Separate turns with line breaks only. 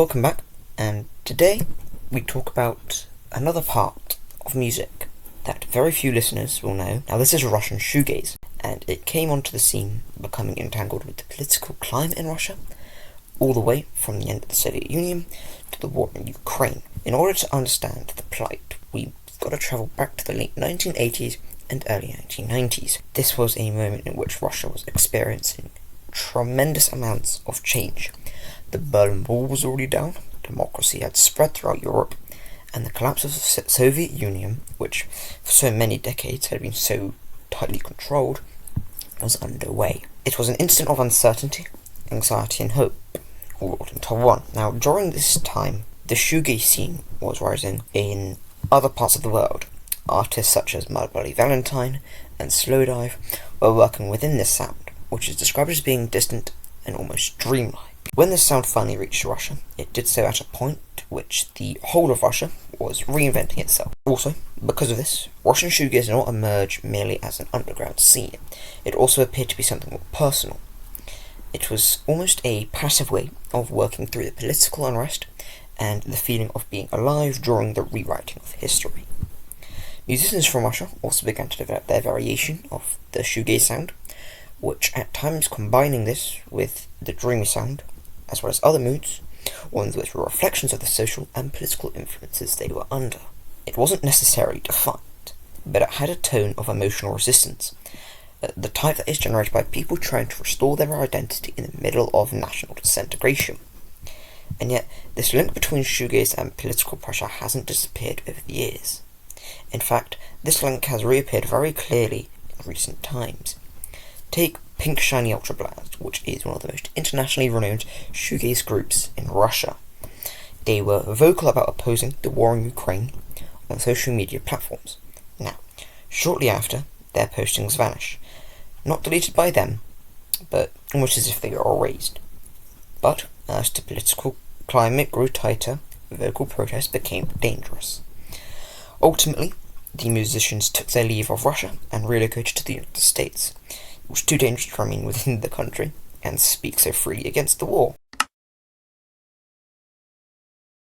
welcome back, and today we talk about another part of music that very few listeners will know. Now this is Russian shoegaze, and it came onto the scene becoming entangled with the political climate in Russia, all the way from the end of the Soviet Union to the war in Ukraine. In order to understand the plight, we've got to travel back to the late 1980s and early 1990s. This was a moment in which Russia was experiencing tremendous amounts of change. The Berlin Wall was already down, democracy had spread throughout Europe, and the collapse of the Soviet Union, which for so many decades had been so tightly controlled, was underway. It was an instant of uncertainty, anxiety and hope, all rolled into one. Now, during this time, the shoegaze scene was rising in other parts of the world. Artists such as Mud Bloody Valentine and Slowdive were working within this sound, which is described as being distant and almost dreamlike. When this sound finally reached Russia, it did so at a point which the whole of Russia was reinventing itself. Also, because of this, Russian shoegaze did not emerge merely as an underground scene. It also appeared to be something more personal. It was almost a passive way of working through the political unrest and the feeling of being alive during the rewriting of history. Musicians from Russia also began to develop their variation of the shoegaze sound, which at times combining this with the dreamy sound, as well as other moods, ones which were reflections of the social and political influences they were under. It wasn't necessarily defined, but it had a tone of emotional resistance, the type that is generated by people trying to restore their identity in the middle of national disintegration. And yet, this link between shoegaze and political pressure hasn't disappeared over the years. In fact, this link has reappeared very clearly in recent times. Take Pink Shiny Ultra Blast, which is one of the most internationally renowned shoegaze groups in Russia. They were vocal about opposing the war in Ukraine on social media platforms. Now, shortly after, their postings vanish. Not deleted by them, but almost as if they were erased. But as the political climate grew tighter, vocal protest became dangerous. Ultimately, the musicians took their leave of Russia and relocated to the United States. It was too dangerous to remain within the country and speak so freely against the war.